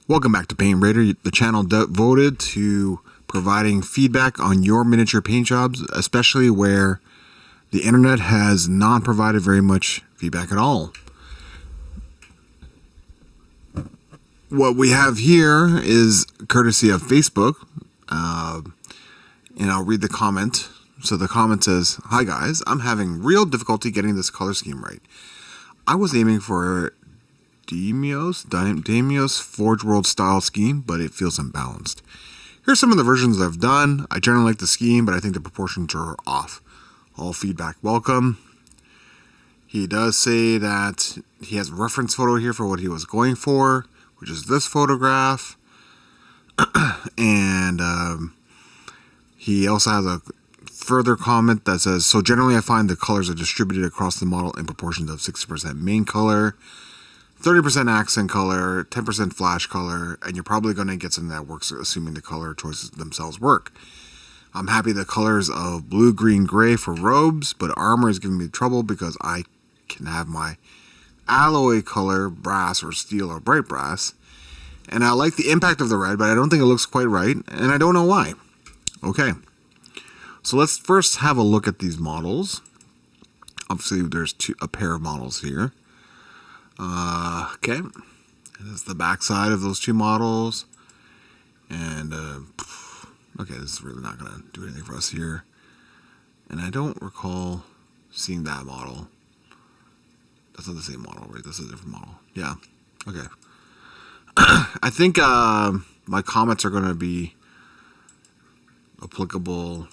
Welcome back to Paint Raider, the channel devoted to providing feedback on your miniature paint jobs, especially where the internet has not provided very much feedback at all. What we have here is courtesy of Facebook, and I'll read the comment. So the comment says, "Hi guys, I'm having real difficulty getting this color scheme right. I was aiming for Deimos Forge World style scheme, but it feels imbalanced. Here's some of the versions I've done. I generally like the scheme, but I think the proportions are off. All feedback welcome." He does say that he has a reference photo here for what he was going for, which is this photograph. And he also has a further comment that says, "So generally I find the colors are distributed across the model in proportions of 60% main color, 30% accent color, 10% flash color, and you're probably going to get something that works assuming the color choices themselves work. I'm happy the colors of blue, green, gray for robes, but armor is giving me trouble because I can have my alloy color, brass or steel or bright brass, and I like the impact of the red, but I don't think it looks quite right, and I don't know why." Okay, so let's first have a look at these models. Obviously there's a pair of models here. Okay, this is the back side of those two models, and okay, this is really not going to do anything for us here, and I don't recall seeing that model. That's not the same model, right? This is a different model. Yeah, okay. I think my comments are going to be applicable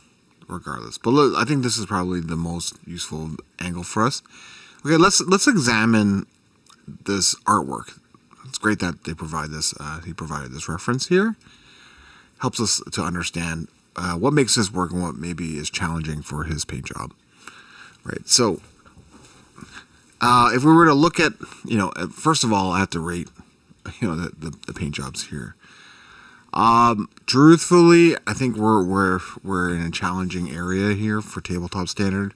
regardless, but look, I think this is probably the most useful angle for us. Okay, let's examine this artwork. It's great that they provide this. He provided this reference here. Helps us to understand what makes this work and what maybe is challenging for his paint job. Right. So, if we were to look at, first of all, I have to rate, the paint jobs here. Truthfully, I think we're in a challenging area here for tabletop standard.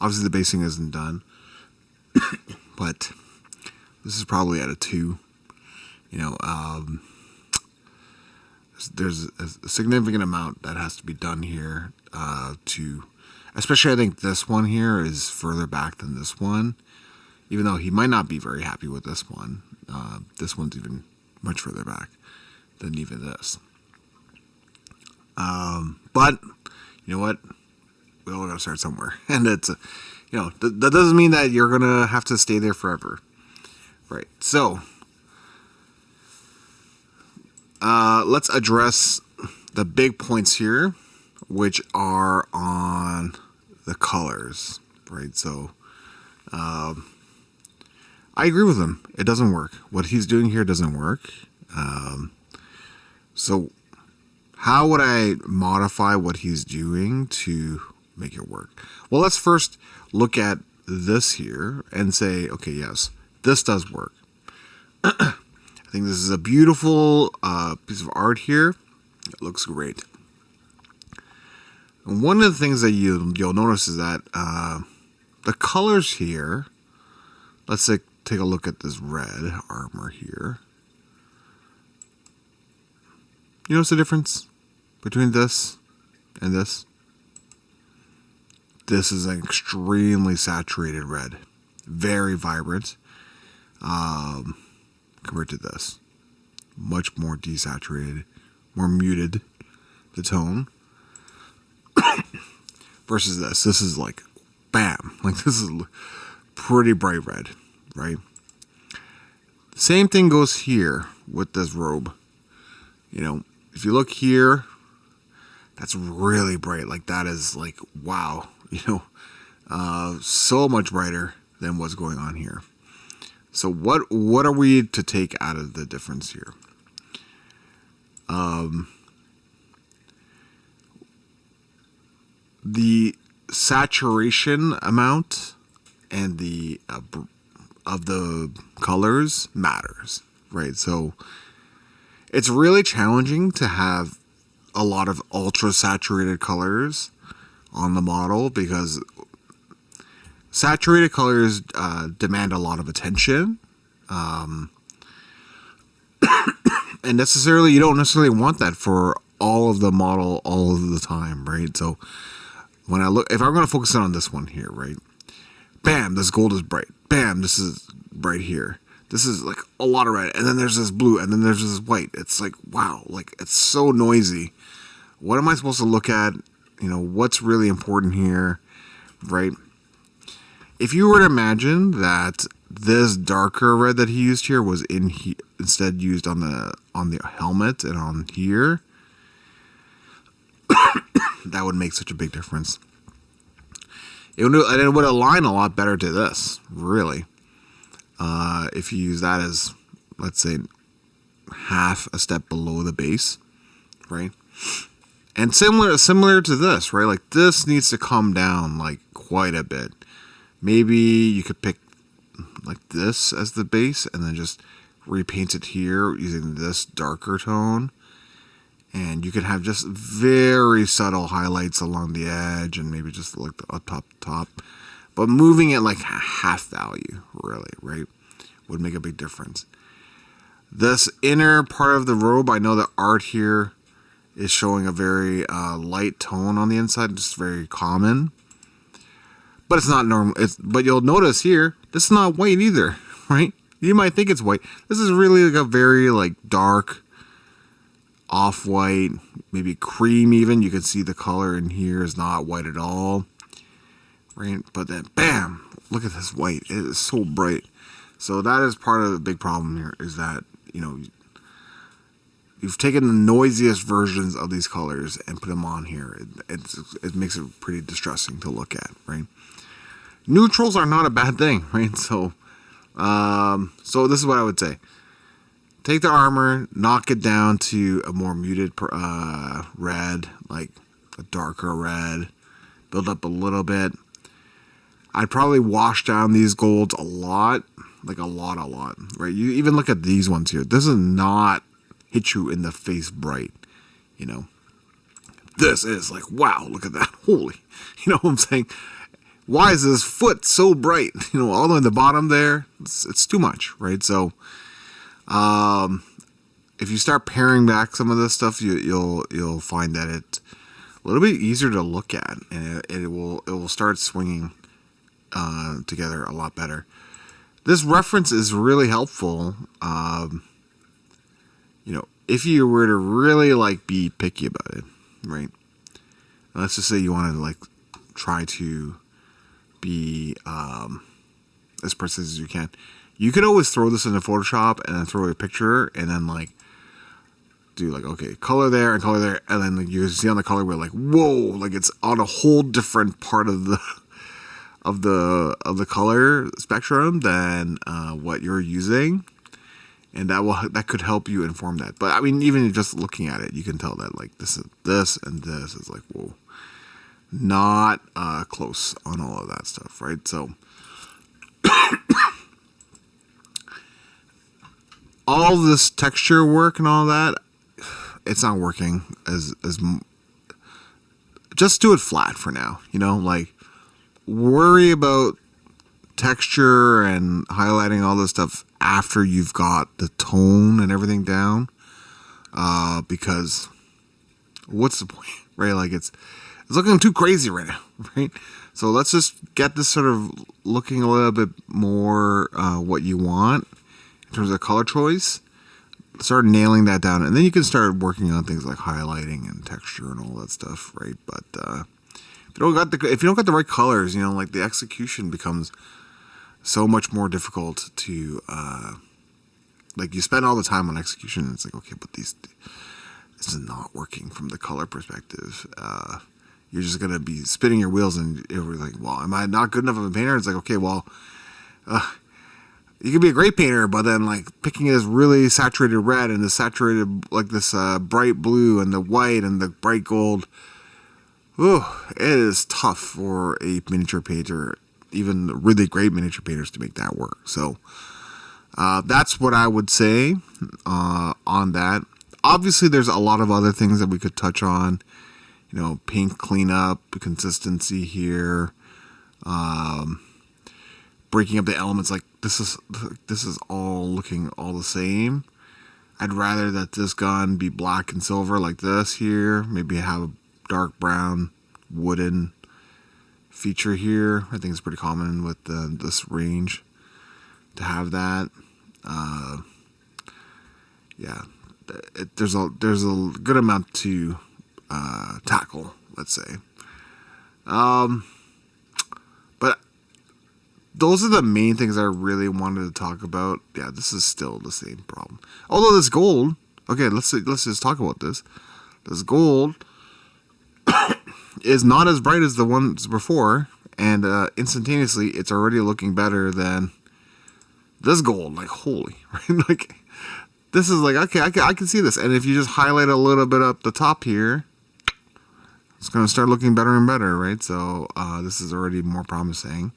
Obviously, the basing isn't done, but this is probably at a 2. There's a significant amount that has to be done here especially I think this one here is further back than this one, even though he might not be very happy with this one. This one's even much further back than even this. But you know what? We all gotta start somewhere, and it's that doesn't mean that you're gonna have to stay there forever. Right, so let's address the big points here, which are on the colors, right? So I agree with him. It doesn't work. What he's doing here doesn't work. So how would I modify what he's doing to make it work? Well, let's first look at this here and say, okay, yes, this does work. I think this is a beautiful piece of art here. It looks great. And one of the things that you'll notice is that the colors here, let's say, take a look at this red armor here. You notice the difference between this and this? This is an extremely saturated red. Very vibrant. Compared to this, much more desaturated, more muted, the tone, versus this is like bam, like this is pretty bright red, right? Same thing goes here with this robe. If you look here, that's really bright. Like that is like, wow, so much brighter than what's going on here. So what are we to take out of the difference here? The saturation amount and the of the colors matters, right? So it's really challenging to have a lot of ultra saturated colors on the model because saturated colors demand a lot of attention, And necessarily, you don't necessarily want that for all of the model all of the time, right? So when I look, if I'm going to focus in on this one here, right? Bam, this gold is bright. Bam, this is bright here. This is like a lot of red. And then there's this blue, and then there's this white. It's like, wow, like it's so noisy. What am I supposed to look at? You know, what's really important here, right? If you were to imagine that this darker red that he used here was instead used on the helmet and on here, that would make such a big difference. It would align a lot better to this, really. If you use that as, let's say, half a step below the base, right? And similar to this, right? Like this needs to come down like quite a bit. Maybe you could pick like this as the base and then just repaint it here using this darker tone. And you could have just very subtle highlights along the edge and maybe just like the top. But moving it like half value, really, right, would make a big difference. This inner part of the robe, I know the art here is showing a very light tone on the inside, just very common. But it's not normal. But you'll notice here, this is not white either, right? You might think it's white. This is really like a very like dark, off-white, maybe cream even. You can see the color in here is not white at all, right? But then, bam, look at this white. It is so bright. So that is part of the big problem here, is that, you know, you've taken the noisiest versions of these colors and put them on here. It makes it pretty distressing to look at, right? Neutrals are not a bad thing, right? So this is what I would say. Take the armor, knock it down to a more muted red, like a darker red. Build up a little bit. I'd probably wash down these golds a lot, like a lot, right? You even look at these ones here. This is not hit you in the face bright, you know. This is like, wow, look at that. Holy, you know what I'm saying? Why is this foot so bright? You know, all the way in the bottom there, it's too much, right? So, if you start paring back some of this stuff, you'll find that it's a little bit easier to look at, and it will start swinging together a lot better. This reference is really helpful. You know, if you were to really like be picky about it, right? Let's just say you want to like try to be as precise as you can. You could always throw this into Photoshop and then throw a picture and then like do like, okay, color there and color there, and then like, you see on the color where like, whoa, like it's on a whole different part of the color spectrum than what you're using, and that could help you inform that. But I mean, even just looking at it, you can tell that like this and this is like, whoa, not close on all of that stuff, right? So all this texture work and all that, it's not working as just do it flat for now, you know, like worry about texture and highlighting all this stuff after you've got the tone and everything down, because what's the point, right? Like it's looking too crazy right now, right? So let's just get this sort of looking a little bit more what you want in terms of color choice. Start nailing that down, and then you can start working on things like highlighting and texture and all that stuff, right? But if you don't got the right colors, you know, like the execution becomes so much more difficult to like you spend all the time on execution, and it's like, okay, but this is not working from the color perspective. You're just gonna be spinning your wheels, and you're like, well, am I not good enough of a painter? It's like, okay, well, you could be a great painter, but then like picking this really saturated red and the saturated like this bright blue and the white and the bright gold, it is tough for a miniature painter, even really great miniature painters, to make that work. So that's what I would say on that. Obviously, there's a lot of other things that we could touch on. You know, paint cleanup, consistency here, breaking up the elements. Like this is all looking all the same. I'd rather that this gun be black and silver like this here. Maybe have a dark brown wooden feature here. I think it's pretty common with this range to have that. Yeah, there's a good amount to tackle, let's say. But those are the main things I really wanted to talk about. Yeah, this is still the same problem. Although this gold, okay, let's just talk about this. This gold is not as bright as the ones before, and instantaneously, it's already looking better than this gold. Like, holy, right? Like, this is like, okay, I can see this. And if you just highlight a little bit up the top here, it's going to start looking better and better, right? So this is already more promising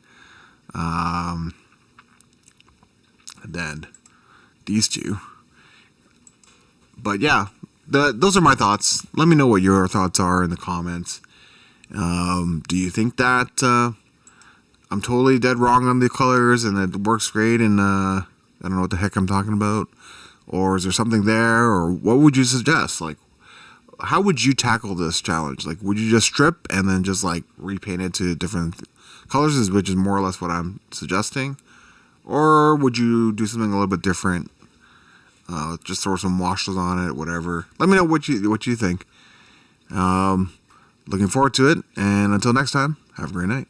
than these two. But yeah, those are my thoughts. Let me know what your thoughts are in the comments. Do you think that I'm totally dead wrong on the colors and it works great and I don't know what the heck I'm talking about? Or is there something there? Or what would you suggest? Like, how would you tackle this challenge? Like, would you just strip and then just like repaint it to different colors, which is more or less what I'm suggesting? Or would you do something a little bit different? Just throw some washes on it, whatever. Let me know what you think. Looking forward to it. And until next time, have a great night.